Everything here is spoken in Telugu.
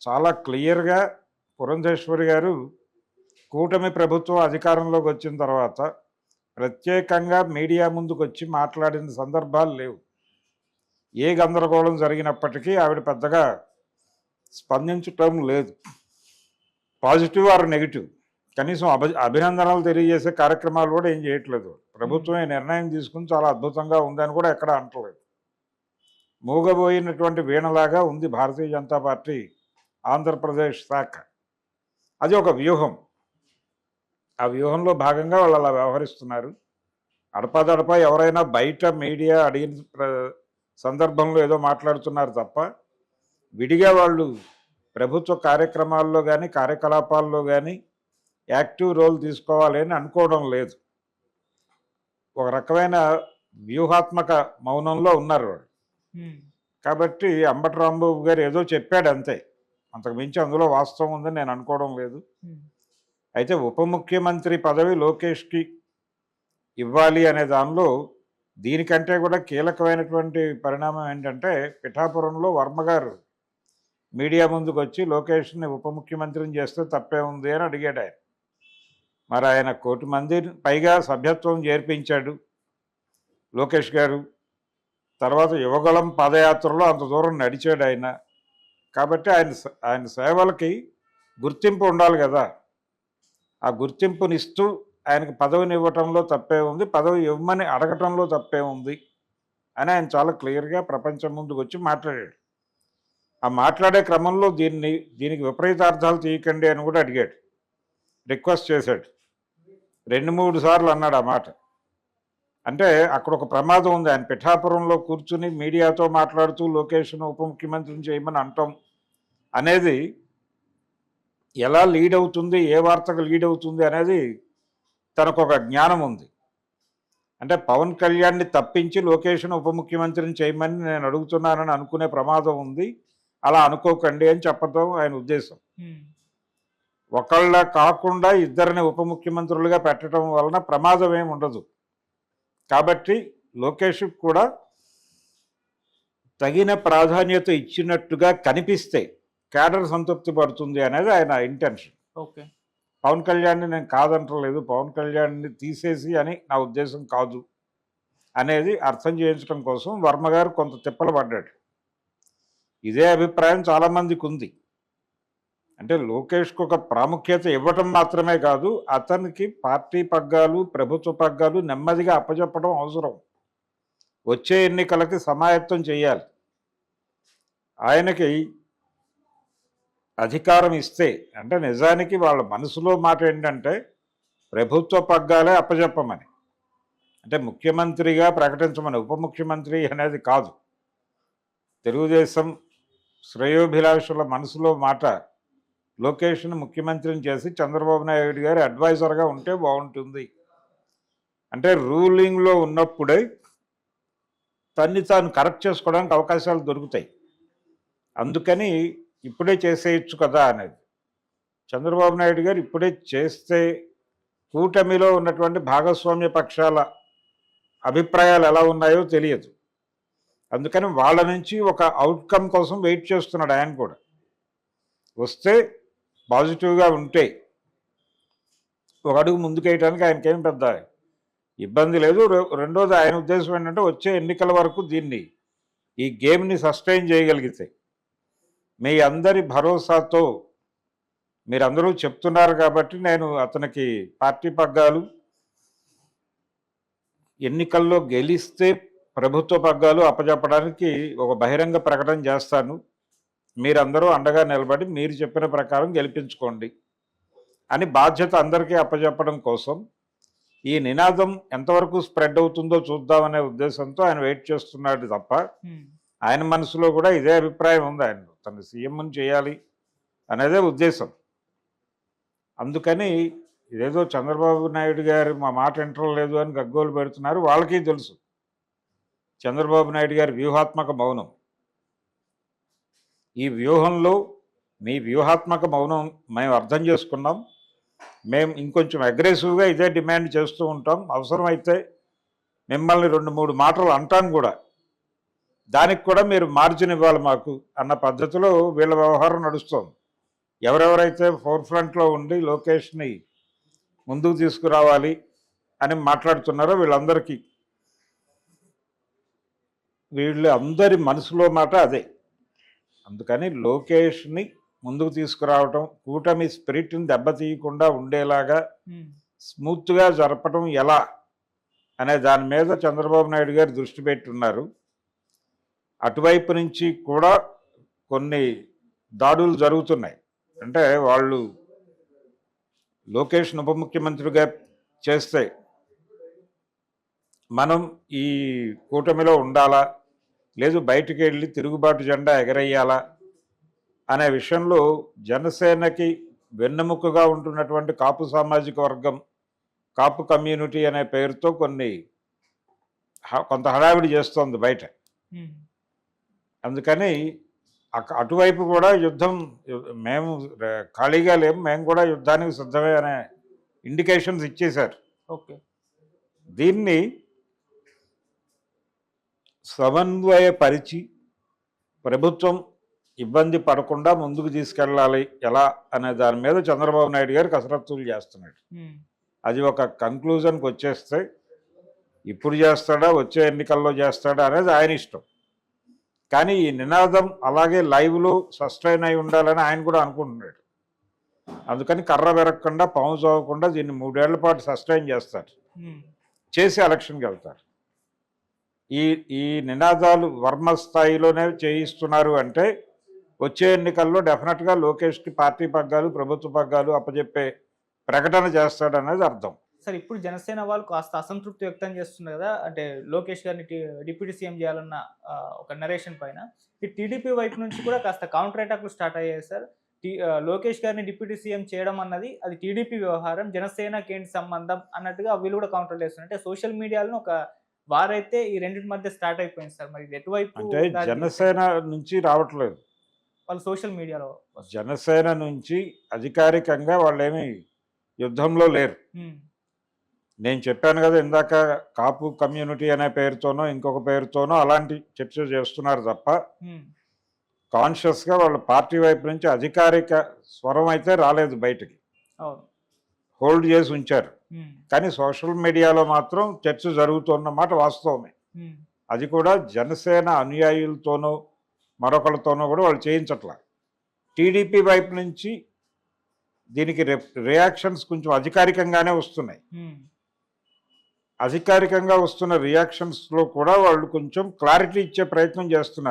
చాలా క్లియర్‌గా పురంధేశ్వరి గారు కూటమి ప్రభుత్వం అధికారంలోకి వచ్చిన తర్వాత ప్రత్యేకంగా మీడియా ముందుకొచ్చి మాట్లాడిన సందర్భాలు లేవు. ఏ గందరగోళం జరిగినప్పటికీ ఆవిడ పెద్దగా స్పందించటం లేదు. పాజిటివ్ ఆర్ నెగెటివ్ కనీసం అభినందనలు తెలియజేసే కార్యక్రమాలు కూడా ఏం చేయట్లేదు. ప్రభుత్వం ఈ నిర్ణయం తీసుకుని చాలా అద్భుతంగా ఉందని కూడా ఎక్కడ అంటలేదు. మూగబోయినటువంటి వీణలాగా ఉంది భారతీయ జనతా పార్టీ ఆంధ్రప్రదేశ్ శాఖ. అది ఒక వ్యూహం. ఆ వ్యూహంలో భాగంగా వాళ్ళు అలా వ్యవహరిస్తున్నారు. అడపాదడపా ఎవరైనా బయట మీడియా అడిగిన సందర్భంలో ఏదో మాట్లాడుతున్నారు తప్ప విడిగా వాళ్ళు ప్రభుత్వ కార్యక్రమాల్లో కానీ కార్యకలాపాల్లో కానీ యాక్టివ్ రోల్ తీసుకోవాలి అని అనుకోవడం లేదు. ఒక రకమైన వ్యూహాత్మక మౌనంలో ఉన్నారు వాళ్ళు. కాబట్టి అంబటి రాంబాబు గారు ఏదో చెప్పాడు అంతే, అంతకు మించి అందులో వాస్తవం ఉందని నేను అనుకోవడం లేదు. అయితే ఉప ముఖ్యమంత్రి పదవి లోకేష్కి ఇవ్వాలి అనే దానిలో దీనికంటే కూడా కీలకమైనటువంటి పరిణామం ఏంటంటే పిఠాపురంలో వర్మ గారు మీడియా ముందుకు వచ్చి లోకేష్ని ఉప ముఖ్యమంత్రిని చేస్తే తప్పే ఉంది అని అడిగాడు ఆయన. మరి ఆయన 1 కోటి మంది పైగా సభ్యత్వం చేర్పించాడు లోకేష్ గారు. తర్వాత యువగళం పాదయాత్రలో అంత దూరం నడిచాడు ఆయన. కాబట్టి ఆయన సేవలకి గుర్తింపు ఉండాలి కదా. ఆ గుర్తింపునిస్తూ ఆయనకు పదవిని ఇవ్వటంలో తప్పే ఉంది, పదవి ఇవ్వమని అడగటంలో తప్పే ఉంది అని ఆయన చాలా క్లియర్గా ప్రపంచం ముందుకు వచ్చి మాట్లాడాడు. ఆ మాట్లాడే క్రమంలో దీనికి విపరీతార్థాలు తీయకండి అని కూడా అడిగాడు, రిక్వెస్ట్ చేశాడు. 2-3 సార్లు అన్నాడు ఆ మాట. అంటే అక్కడ ఒక ప్రమాదం ఉంది. ఆయన పిఠాపురంలో కూర్చుని మీడియాతో మాట్లాడుతూ లోకేష్ను ఉప ముఖ్యమంత్రిని చేయమని అంటాం అనేది ఎలా లీడ్ అవుతుంది, ఏ వార్తకు లీడ్ అవుతుంది అనేది తనకు ఒక జ్ఞానం ఉంది. అంటే పవన్ కళ్యాణ్ని తప్పించి లోకేష్ను ఉప ముఖ్యమంత్రిని చేయమని నేను అడుగుతున్నానని అనుకునే ప్రమాదం ఉంది, అలా అనుకోకండి అని చెప్పడం ఆయన ఉద్దేశం. ఒకళ్ళ కాకుండా ఇద్దరిని ఉప ముఖ్యమంత్రులుగా పెట్టడం వలన ప్రమాదం ఏమి ఉండదు. కాబట్టి లోకేష్కి కూడా తగిన ప్రాధాన్యత ఇచ్చినట్టుగా కనిపిస్తే క్యాడర్ సంతృప్తి పడుతుంది అనేది ఆయన ఇంటెన్షన్. ఓకే, పవన్ కళ్యాణ్ని నేను కాదంటలేదు, పవన్ కళ్యాణ్ని తీసేసి అని నా ఉద్దేశం కాదు అనేది అర్థం చేయించడం కోసం వర్మ గారు కొంత తిప్పలు పడ్డాడు. ఇదే అభిప్రాయం చాలామందికి ఉంది. అంటే లోకేష్కు ఒక ప్రాముఖ్యత ఇవ్వటం మాత్రమే కాదు, అతనికి పార్టీ పగ్గాలు ప్రభుత్వ పగ్గాలు నెమ్మదిగా అప్పచెప్పడం అవసరం. వచ్చే ఎన్నికలకి సమాయత్తం చేయాలి. ఆయనకి అధికారం ఇస్తే అంటే నిజానికి వాళ్ళ మనసులో మాట ఏంటంటే ప్రభుత్వ పగ్గాలే అప్పచెప్పమని, అంటే ముఖ్యమంత్రిగా ప్రకటించమని, ఉప ముఖ్యమంత్రి అనేది కాదు. తెలుగుదేశం శ్రేయోభిలాషుల మనసులో మాట లోకేష్ను ముఖ్యమంత్రిని చేసి చంద్రబాబు నాయుడు గారి అడ్వైజర్గా ఉంటే బాగుంటుంది. అంటే రూలింగ్లో ఉన్నప్పుడే తాను కరెక్ట్ చేసుకోవడానికి అవకాశాలు దొరుకుతాయి. అందుకని ఇప్పుడే చేసేయచ్చు కదా అనేది. చంద్రబాబు నాయుడు గారు ఇప్పుడే చేస్తే కూటమిలో ఉన్నటువంటి భాగస్వామ్య పక్షాల అభిప్రాయాలు ఎలా ఉన్నాయో తెలియదు. అందుకని వాళ్ళ నుంచి ఒక అవుట్కమ్ కోసం వెయిట్ చేస్తున్నాడు ఆయన కూడా. వస్తే పాజిటివ్గా ఉంటే ఒక అడుగు ముందుకేయడానికి ఆయనకేం పెద్ద ఇబ్బంది లేదు. రెండోది ఆయన ఉద్దేశం ఏంటంటే వచ్చే ఎన్నికల వరకు ఈ గేమ్ని సస్టైన్ చేయగలిగితే మీ అందరి భరోసాతో మీరందరూ చెప్తున్నారు కాబట్టి నేను అతనికి పార్టీ పగ్గాలు ఎన్నికల్లో గెలిస్తే ప్రభుత్వ పగ్గాలు అప్పచెప్పడానికి ఒక బహిరంగ ప్రకటన చేస్తాను, మీరందరూ అండగా నిలబడి మీరు చెప్పిన ప్రకారం గెలిపించుకోండి అని బాధ్యత అందరికీ అప్పచెప్పడం కోసం ఈ నినాదం ఎంతవరకు స్ప్రెడ్ అవుతుందో చూద్దామనే ఉద్దేశంతో ఆయన వెయిట్ చేస్తున్నాడు తప్ప ఆయన మనసులో కూడా ఇదే అభిప్రాయం ఉంది. ఆయన తను సీఎంని చేయాలి అనేదే ఉద్దేశం. అందుకని ఇదేదో చంద్రబాబు నాయుడు గారు మా మాట వింటలేదు అని గగ్గోలు పెడుతున్నారు. వాళ్ళకి తెలుసు చంద్రబాబు నాయుడు గారి వ్యూహాత్మక మౌనం. ఈ వ్యూహంలో మీ వ్యూహాత్మక మౌనం మేము అర్థం చేసుకున్నాం. మేము ఇంకొంచెం అగ్రెసివ్గా ఇదే డిమాండ్ చేస్తూ ఉంటాం. అవసరమైతే మిమ్మల్ని 2-3 మాటలు అంటాను కూడా. దానికి కూడా మీరు మార్జిన్ ఇవ్వాలి మాకు అన్న పద్ధతిలో వీళ్ళ వ్యవహారం నడుస్తోంది. ఎవరెవరైతే ఫోర్ ఫ్రంట్లో ఉండి లోకేష్ని ముందుకు తీసుకురావాలి అని మాట్లాడుతున్నారో వీళ్ళందరికీ అందరి మనసులో మాట అదే. అందుకని లోకేష్ని ముందుకు తీసుకురావటం, కూటమి స్పిరిట్ని దెబ్బతీయకుండా ఉండేలాగా స్మూత్గా జరపటం ఎలా అనే దాని మీద చంద్రబాబు నాయుడు గారు దృష్టి పెట్టున్నారు. అటువైపు నుంచి కూడా కొన్ని దాడులు జరుగుతున్నాయి. అంటే వాళ్ళు లోకేష్ను ఉప ముఖ్యమంత్రిగా చేస్తే మనం ఈ కూటమిలో ఉండాలా, లేదు బయటికి వెళ్ళి తిరుగుబాటు జెండా ఎగరేయాలా అనే విషయంలో జనసేనకి వెన్నెముకగా ఉంటున్నటువంటి కాపు సామాజిక వర్గం, కాపు కమ్యూనిటీ అనే పేరుతో కొంత హడావిడి చేస్తోంది బయట. అందుకని అటువైపు కూడా యుద్ధం, మేము ఖాళీగా లేము, మేము కూడా యుద్ధానికి సిద్ధమే అనే ఇండికేషన్స్ ఇచ్చేశారు. ఓకే, దీన్ని సమన్వయపరిచి ప్రభుత్వం ఇబ్బంది పడకుండా ముందుకు తీసుకెళ్ళాలి ఎలా అనే దాని మీద చంద్రబాబు నాయుడు గారు కసరత్తులు చేస్తున్నాడు. అది ఒక కంక్లూజన్కి వచ్చేస్తే ఇప్పుడు చేస్తాడా, వచ్చే ఎన్నికల్లో చేస్తాడా అనేది ఆయన ఇష్టం. కానీ ఈ నినాదం అలాగే లైవ్లో సస్టైన్ అయి ఉండాలని ఆయన కూడా అనుకుంటున్నాడు. అందుకని కర్ర వెరగకుండా పాము చదవకుండా దీన్ని 3 ఏళ్ల పాటు సస్టైన్ చేస్తారు, చేసి ఎలక్షన్కి వెళ్తారు. ఈ నినాదాలు వర్మ స్థాయిలోనే చేయిస్తున్నారు అంటే వచ్చే ఎన్నికల్లో డెఫినెట్గా లోకేష్కి పార్టీ పగ్గాలు, ప్రభుత్వ పగ్గాలు అప్పచెప్పే ప్రకటన చేస్తాడనేది అర్థం. సార్, ఇప్పుడు జనసేన వాళ్ళు కాస్త అసంతృప్తి వ్యక్తం చేస్తున్నారు కదా, అంటే లోకేష్ గారిని డిప్యూటీ సీఎం చేయాలన్న ఒక నరేషన్ పైన. ఈ టీడీపీ వైపు నుంచి కూడా కాస్త కౌంటర్ అటాక్లు స్టార్ట్ అయ్యాయి సార్. లోకేష్ గారిని డిప్యూటీ సీఎం చేయడం అన్నది అది టీడీపీ వ్యవహారం, జనసేనకి ఏంటి సంబంధం అన్నట్టుగా వీళ్ళు కూడా కౌంటర్ చేస్తున్నారు. అంటే సోషల్ మీడియాలో ఒక వారైతే ఈ రెండింటి మధ్య స్టార్ట్ అయిపోయింది సార్. మరి ఎటువైపు అంటే జనసేన నుంచి రావట్లేదు, వాళ్ళు సోషల్ మీడియాలో. జనసేన నుంచి అధికారికంగా వాళ్ళేమి యుద్ధంలో లేరు. నేను చెప్పాను కదా ఇందాక, కాపు కమ్యూనిటీ అనే పేరుతోనో ఇంకొక పేరుతోనో అలాంటి చర్చ చేస్తున్నారు తప్ప కాన్షియస్గా వాళ్ళ పార్టీ వైపు నుంచి అధికారిక స్వరం అయితే రాలేదు బయటికి, హోల్డ్ చేసి ఉంచారు. కానీ సోషల్ మీడియాలో మాత్రం చర్చ జరుగుతున్నమాట వాస్తవమే. అది కూడా జనసేన అనుయాయులతోనో మరొకరితోనో కూడా వాళ్ళు చేయించట్లా. టీడీపీ వైపు నుంచి దీనికి రియాక్షన్స్ కొంచెం అధికారికంగానే వస్తున్నాయి. అధికారికంగా వస్తున్న రియాక్షన్స్లో కూడా వాళ్ళు కొంచెం క్లారిటీ ఇచ్చే ప్రయత్నం చేస్తున్నారు.